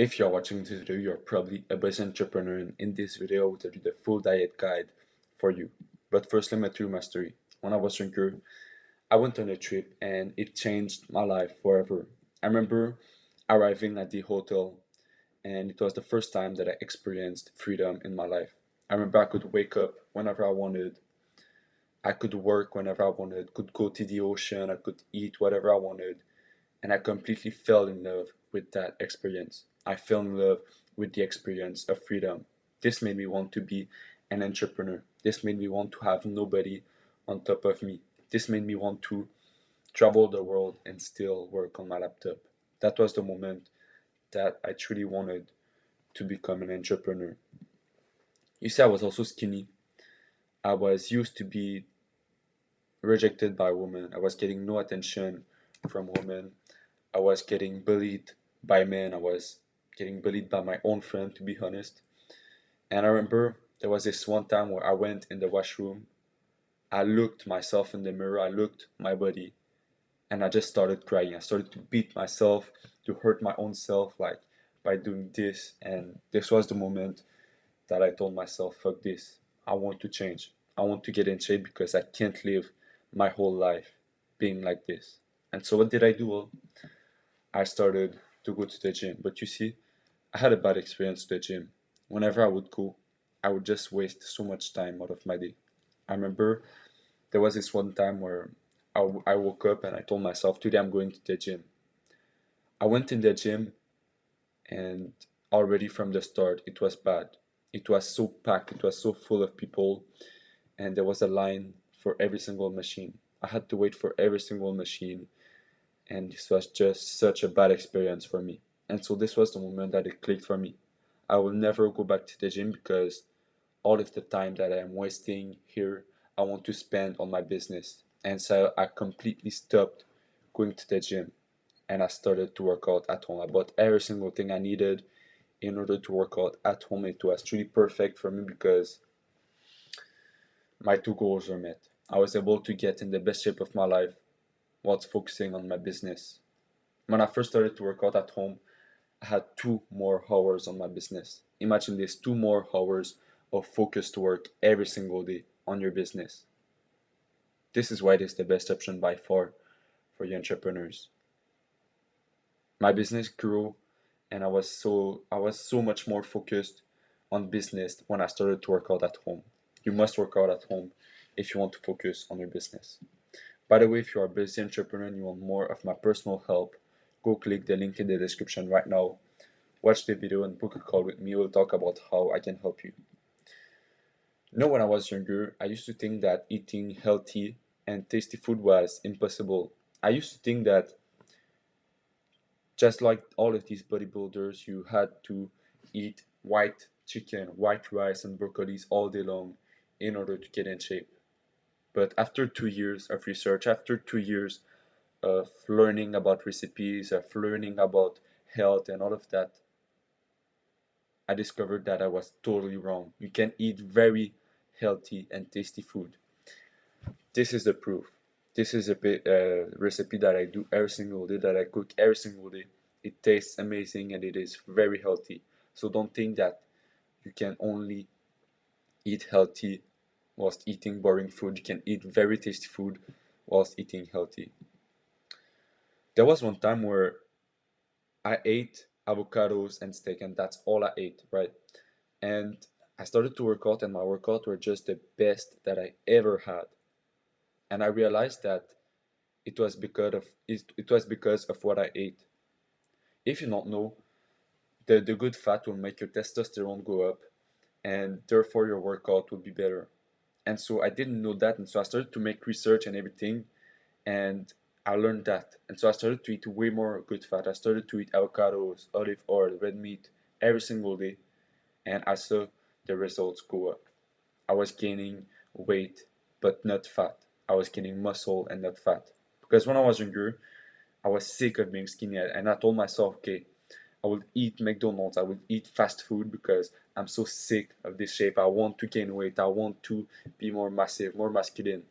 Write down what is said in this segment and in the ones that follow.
If you're watching this video, you're probably a business entrepreneur, and in this video, I will tell you the full diet guide for you. But first, let me tell you my story. When I was younger, I went on a trip and it changed my life forever. I remember arriving at the hotel, and it was the first time that I experienced freedom in my life. I remember I could wake up whenever I wanted, I could work whenever I wanted, could go to the ocean, I could eat whatever I wanted, and I completely fell in love with that experience. I fell in love with the experience of freedom. This made me want to be an entrepreneur. This made me want to have nobody on top of me. This made me want to travel the world and still work on my laptop. That was the moment that I truly wanted to become an entrepreneur. You see, I was also skinny. I was used to be rejected by women. I was getting no attention from women. I was getting bullied by men. I was getting bullied by my own friend, to be honest. And I remember there was this one time where I went in the washroom. I looked myself in the mirror. I looked my body, and I just started crying. I started to beat myself, to hurt my own self, like by doing this. And this was the moment that I told myself, "Fuck this. I want to change. I want to get in shape because I can't live my whole life being like this." And so what did I do? Well, I started to go to the gym. But you see, I had a bad experience to the gym. Whenever I would go, I would just waste so much time out of my day. I remember there was this one time where I woke up and I told myself, today I'm going to the gym. I went in the gym and already from the start, it was bad. It was so packed, it was so full of people, and there was a line for every single machine. I had to wait for every single machine, and this was just such a bad experience for me. And so this was the moment that it clicked for me. I will never go back to the gym because all of the time that I am wasting here, I want to spend on my business. And so I completely stopped going to the gym and I started to work out at home. I bought every single thing I needed in order to work out at home. It was truly perfect for me because my two goals were met. I was able to get in the best shape of my life whilst focusing on my business. When I first started to work out at home, I had 2 more hours on my business. Imagine this, 2 more hours of focused work every single day on your business. This is why it is the best option by far for you entrepreneurs. My business grew and I was so much more focused on business when I started to work out at home. You must work out at home if you want to focus on your business. By the way, if you are a busy entrepreneur and you want more of my personal help, go click the link in the description right now. Watch the video and book a call with me. We'll talk about how I can help you. When I was younger, I used to think that eating healthy and tasty food was impossible. I used to think that just like all of these bodybuilders, you had to eat white chicken, white rice, and broccolis all day long in order to get in shape. But after 2 years of research, after 2 years of learning about recipes, of learning about health and all of that, I discovered that I was totally wrong. You can eat very healthy and tasty food. This is the proof. This is a recipe that I do every single day, that I cook every single day. It tastes amazing and it is very healthy. So don't think that you can only eat healthy whilst eating boring food. You can eat very tasty food whilst eating healthy. There was one time where I ate avocados and steak, and that's all I ate, right? And I started to work out, and my workouts were just the best that I ever had. And I realized that it was because of what I ate. If you don't know, the good fat will make your testosterone go up, and therefore your workout will be better. And so I didn't know that, and so I started to make research and everything, and I learned that. And so I started to eat way more good fat. I started to eat avocados, olive oil, red meat every single day, and I saw the results go up. I was gaining weight, but not fat. I was gaining muscle and not fat. Because when I was younger, I was sick of being skinny, and I told myself, okay, I will eat McDonald's, I will eat fast food because I'm so sick of this shape. I want to gain weight, I want to be more massive, more masculine.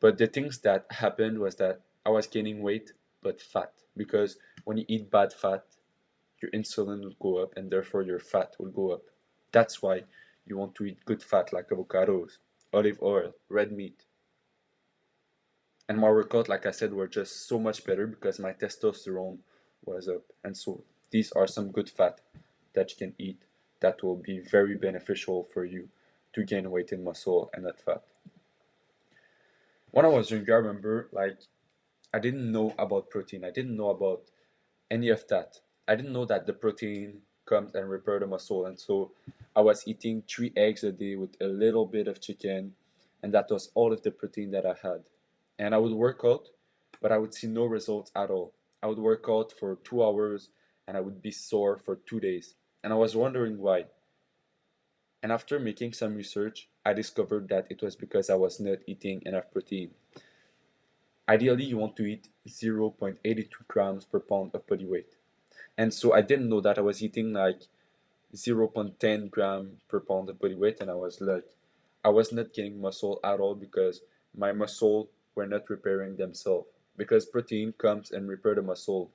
But the things that happened was that I was gaining weight but fat, because when you eat bad fat, your insulin will go up and therefore your fat will go up. That's why you want to eat good fat like avocados, olive oil, red meat. And my workout, like I said, were just so much better because my testosterone was up. And so these are some good fat that you can eat that will be very beneficial for you to gain weight and muscle and not fat. When I was younger, I remember like I didn't know about protein. I didn't know about any of that. I didn't know that the protein comes and repair the muscle. And so I was eating 3 eggs a day with a little bit of chicken, and that was all of the protein that I had. And I would work out, but I would see no results at all. I would work out for 2 hours and I would be sore for 2 days. And I was wondering why. And after making some research, I discovered that it was because I was not eating enough protein. Ideally, you want to eat 0.82 grams per pound of body weight. And so I didn't know that I was eating like 0.10 gram per pound of body weight, and I was not gaining muscle at all because my muscle were not repairing themselves. Because protein comes and repair the muscle.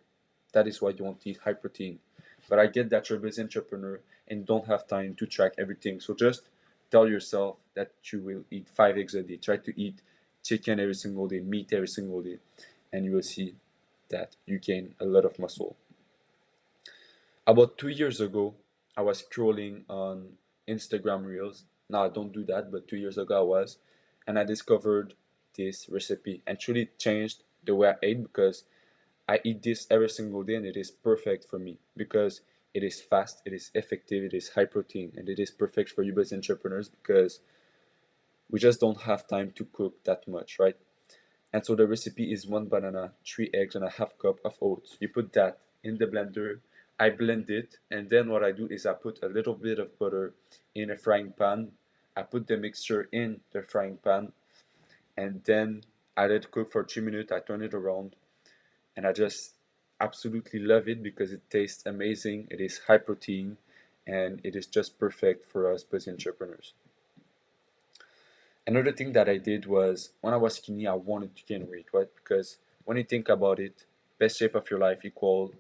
That is why you want to eat high protein. But I get that you're a busy entrepreneur and don't have time to track everything. So just tell yourself that you will eat 5 eggs a day. Try to eat chicken every single day, meat every single day, and you will see that you gain a lot of muscle. About 2 years ago, I was scrolling on Instagram Reels. Now I don't do that, but 2 years ago I was, and I discovered this recipe and truly changed the way I ate because I eat this every single day and it is perfect for me because it is fast, it is effective, it is high protein, and it is perfect for you as entrepreneurs because we just don't have time to cook that much, right? And so the recipe is 1 banana, 3 eggs, and a half cup of oats. You put that in the blender. I blend it, and then what I do is I put a little bit of butter in a frying pan. I put the mixture in the frying pan, and then I let it cook for 3 minutes. I turn it around, and I just absolutely love it because it tastes amazing. It is high protein, and it is just perfect for us busy entrepreneurs. Another thing that I did was when I was skinny, I wanted to gain weight, right? Because when you think about it, best shape of your life equal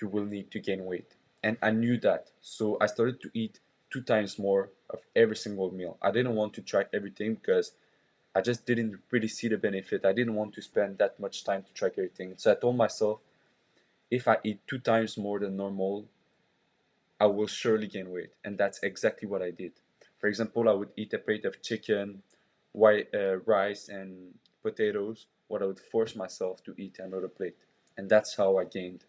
you will need to gain weight. And I knew that. So I started to eat 2 times more of every single meal. I didn't want to track everything because I just didn't really see the benefit. I didn't want to spend that much time to track everything. So I told myself if I eat 2 times more than normal, I will surely gain weight. And that's exactly what I did. For example, I would eat a plate of chicken, white rice, and potatoes, what I would force myself to eat another plate. And that's how I gained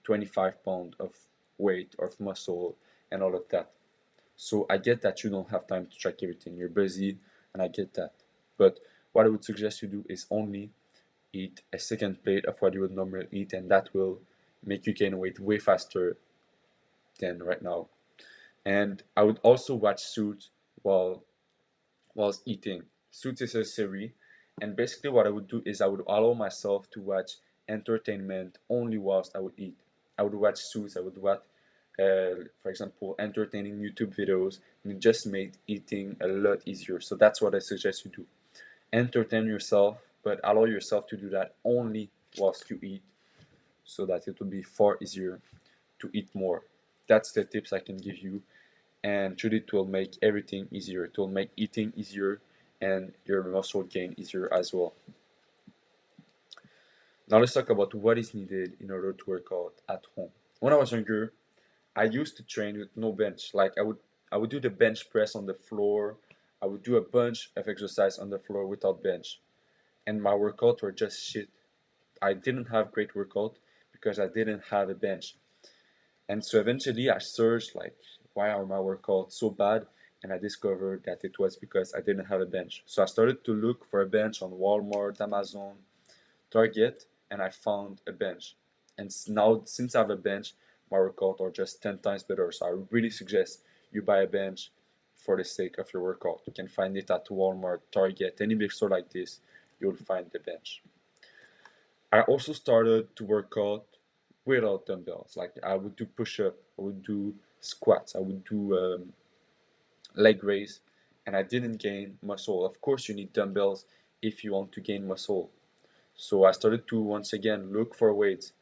25 pounds of weight, of muscle, and all of that. So I get that you don't have time to track everything. You're busy, and I get that. But what I would suggest you do is only eat a second plate of what you would normally eat, and that will make you gain weight way faster than right now. And I would also watch Suits while whilst eating. Suits is a series, and basically what I would do is I would allow myself to watch entertainment only whilst I would eat. I would watch Suits. I would watch, for example, entertaining YouTube videos, and it just made eating a lot easier. So that's what I suggest you do. Entertain yourself, but allow yourself to do that only whilst you eat, so that it will be far easier to eat more. That's the tips I can give you, and truly it will make everything easier. It will make eating easier and your muscle gain easier as well. Now let's talk about what is needed in order to work out at home. When I was younger, I used to train with no bench. Like I would do the bench press on the floor. I would do a bunch of exercise on the floor without bench. And my workouts were just shit. I didn't have great workout because I didn't have a bench. And so eventually I searched like why are my workouts so bad? And I discovered that it was because I didn't have a bench. So I started to look for a bench on Walmart, Amazon, Target, and I found a bench. And now since I have a bench, my workouts are just 10 times better. So I really suggest you buy a bench for the sake of your workout. You can find it at Walmart, Target, any big store like this, you'll find the bench. I also started to work out without dumbbells. Like I would do push up, I would do squats, I would do leg raise, and I didn't gain muscle. Of course, you need dumbbells if you want to gain muscle. So I started to once again look for weights,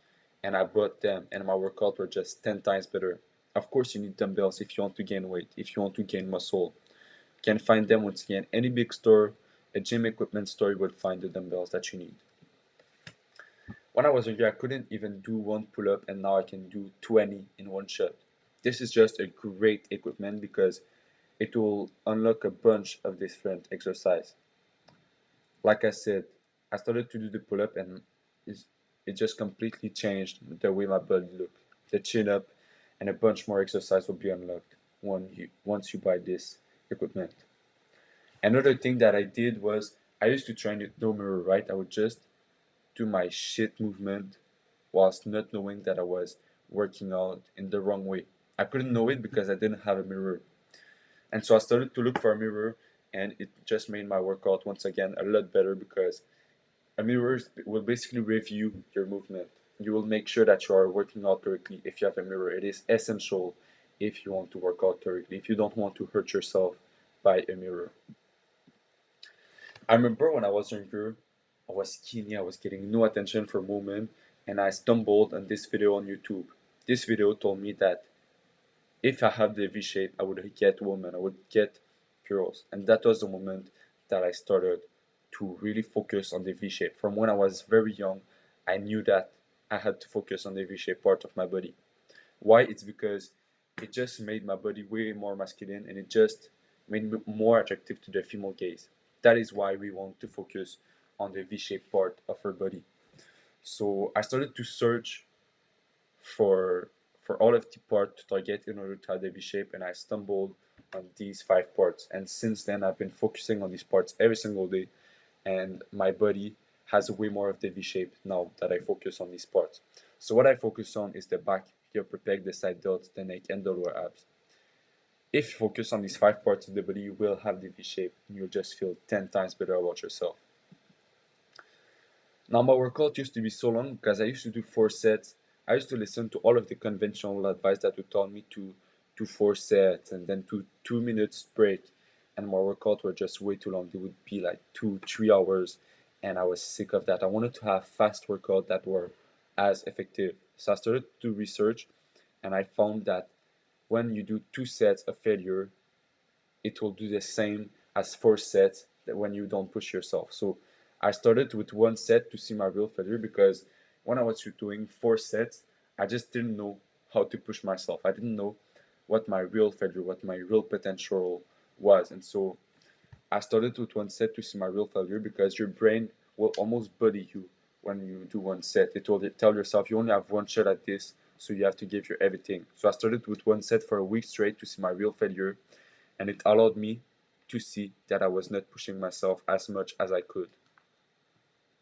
and I bought them, and my workout were just 10 times better. Of course, you need dumbbells if you want to gain weight, if you want to gain muscle. You can find them once again any big store, a gym equipment store. You will find the dumbbells that you need. When I was younger, I couldn't even do one pull up, and now I can do 20 in one shot. This is just a great equipment because it will unlock a bunch of different exercise. Like I said, I started to do the pull up, and it just completely changed the way my body looked. The chin up and a bunch more exercise will be unlocked once you buy this equipment. Another thing that I did was I used to train with no mirror, right? I would just do my shit movement whilst not knowing that I was working out in the wrong way. I couldn't know it because I didn't have a mirror. And so I started to look for a mirror, and it just made my workout once again a lot better because a mirror will basically review your movement. You will make sure that you are working out correctly if you have a mirror. It is essential if you want to work out correctly, if you don't want to hurt yourself by a mirror. I remember when I was younger, I was skinny, I was getting no attention for a moment, and I stumbled on this video on YouTube. This video told me that if I have the V shape, I would get women, I would get girls. And that was the moment that I started to really focus on the V shape. From when I was very young, I knew that I had to focus on the V shape part of my body. Why? It's because it just made my body way more masculine, and it just made me more attractive to the female gaze. That is why we want to focus on the V shaped part of our body. So I started to search for all of the parts to target in order to have the V shape, and I stumbled on these 5 parts. And since then, I've been focusing on these parts every single day, and my body has way more of the V shape now that I focus on these parts. So what I focus on is the back, the upper pec, the side delts, the neck, and the lower abs. If you focus on these 5 parts of the body, you will have the V shape, and you'll just feel 10 times better about yourself. Now, my workout used to be so long because I used to do 4 sets. I used to listen to all of the conventional advice that would tell me to do 4 sets and then 2 minutes break. And my workout were just way too long. They would be like 2, 3 hours, and I was sick of that. I wanted to have fast workout that were as effective. So I started to research, and I found that when you do 2 sets of failure, it will do the same as 4 sets that when you don't push yourself. So I started with 1 set to see my real failure because when I was doing 4 sets, I just didn't know how to push myself. I didn't know what my real failure, what my real potential was. And so I started with 1 set to see my real failure because your brain will almost bully you when you do 1 set. It will tell yourself you only have one shot at this, so you have to give your everything. So I started with 1 set for a week straight to see my real failure, and it allowed me to see that I was not pushing myself as much as I could.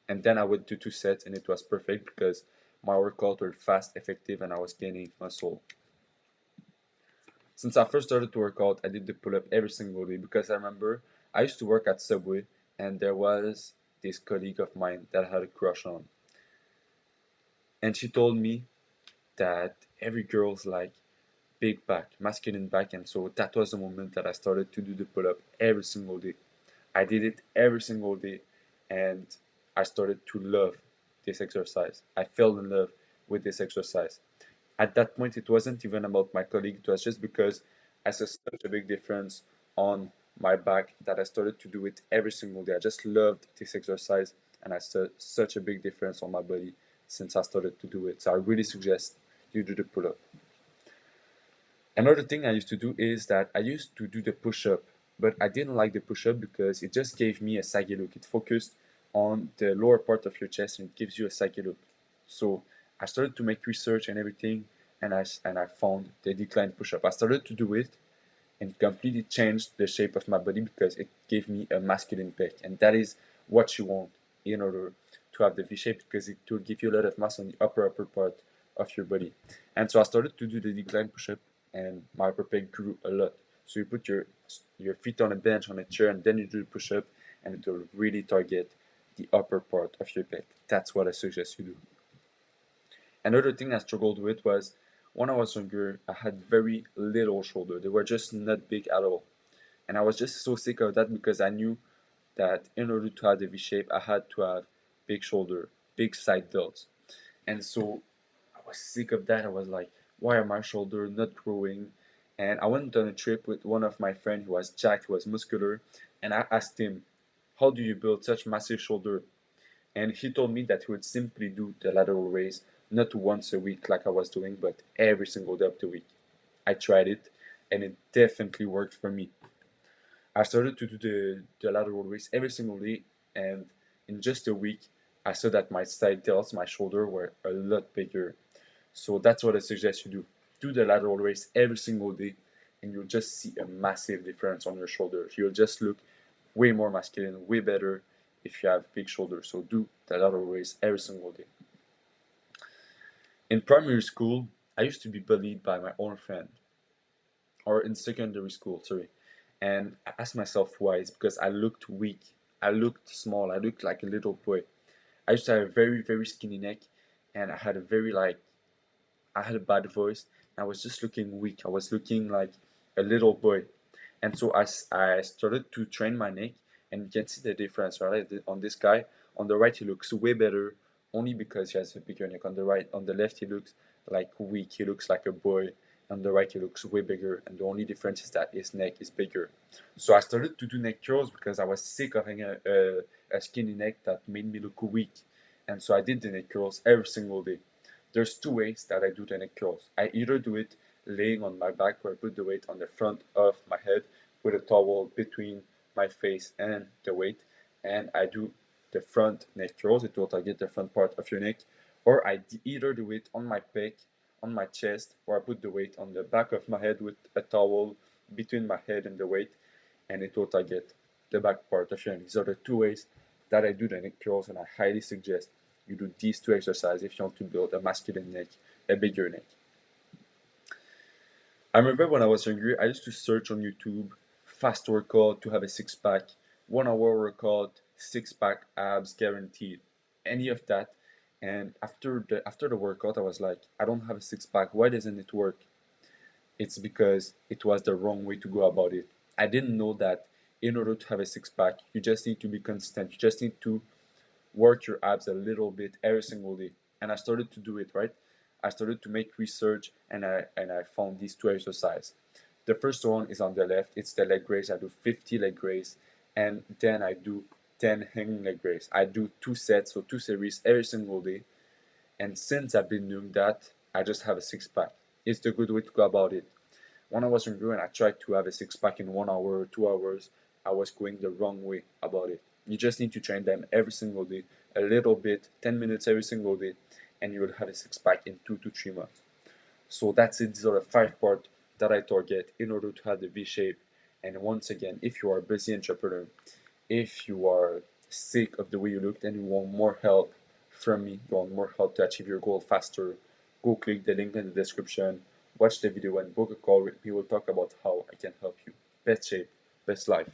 And then I would do 2 sets, and it was perfect because my workouts were fast, effective, and I was gaining muscle. Since I first started to work out, I did the pull up every single day because I remember I used to work at Subway, and there was this colleague of mine that I had a crush on. And she told me that every girl's like big back, masculine back, and so that was the moment that I started to do the pull up every single day. I did it every single day, and I started to love this exercise. I fell in love with this exercise. At that point, it wasn't even about my colleague, it was just because I saw such a big difference on my back that I started to do it every single day. I just loved this exercise, and I saw such a big difference on my body since I started to do it. So I really suggest you do the pull up. Another thing I used to do is that I used to do the push up, but I didn't like the push up because it just gave me a saggy look. It focused on the lower part of your chest, and it gives you a saggy look. So I started to make research and everything, and I found the decline push up. I started to do it, and it completely changed the shape of my body because it gave me a masculine pec, and that is what you want in order to have the V shape because it will give you a lot of mass on the upper part of your body. And so I started to do the decline push up, and my upper pec grew a lot. So you put your feet on a bench, on a chair, and then you do the push up, and it will really target the upper part of your pec. That's what I suggest you do. Another thing I struggled with was when I was younger, I had very little shoulder. They were just not big at all. And I was just so sick of that because I knew that in order to have the V shape, I had to have big shoulder, big side delts. And so was sick of that. I was like, why are my shoulder not growing? And I went on a trip with one of my friends who was jacked, who was muscular, and I asked him, how do you build such massive shoulder? And he told me that he would simply do the lateral raise not once a week like I was doing, but every single day of the week. I tried it, and it definitely worked for me. I started to do the lateral raise every single day, and in just a week, I saw that my side delts, my shoulder, were a lot bigger. So that's what I suggest you do. Do the lateral raise every single day, and you'll just see a massive difference on your shoulders. You'll just look way more masculine, way better if you have big shoulders. So do the lateral raise every single day. In primary school, I used to be bullied by my own friend, or in secondary school, sorry. And I asked myself why. It's because I looked weak. I looked small. I looked like a little boy. I used to have a very, very skinny neck, and I had a very I had a bad voice. I was just looking weak. I was looking like a little boy. And so I started to train my neck, and you can see the difference, right? On this guy, on the right, he looks way better only because he has a bigger neck. On the right, on the left, he looks like weak. He looks like a boy. On the right, he looks way bigger. And the only difference is that his neck is bigger. So I started to do neck curls because I was sick of having a skinny neck that made me look weak. And so I did the neck curls every single day. There's two ways that I do the neck curls. I either do it laying on my back, where I put the weight on the front of my head with a towel between my face and the weight, and I do the front neck curls. It will target the front part of your neck, or I either do it on my back, on my chest, where I put the weight on the back of my head with a towel between my head and the weight, and it will target the back part of your neck. These are the two ways that I do the neck curls, and I highly suggest you do these two exercises if you want to build a masculine neck, a bigger neck. I remember when I was younger, I used to search on YouTube fast workout to have a six pack, 1 hour workout, six pack abs guaranteed, any of that. And after the workout, I was like, I don't have a six pack. Why doesn't it work? It's because it was the wrong way to go about it. I didn't know that in order to have a six pack, you just need to be consistent. You just need to work your abs a little bit every single day. And I started to do it, right? I started to make research, and I found these two exercises. The first one is on the left, it's the leg raise. I do 50 leg raise, and then I do 10 hanging leg raise. I do two sets, so two series every single day. And since I've been doing that, I just have a six pack. It's the good way to go about it. When I was younger and I tried to have a six pack in 1 hour or 2 hours, I was going the wrong way about it. You just need to train them every single day, a little bit, 10 minutes every single day, and you will have a six pack in 2 to 3 months. So that's it. These are the 5 parts that I target in order to have the V shape. And once again, if you are a busy entrepreneur, if you are sick of the way you look and you want more help from me, you want more help to achieve your goal faster, go click the link in the description, watch the video, and book a call with me. We'll talk about how I can help you. Best shape, best life.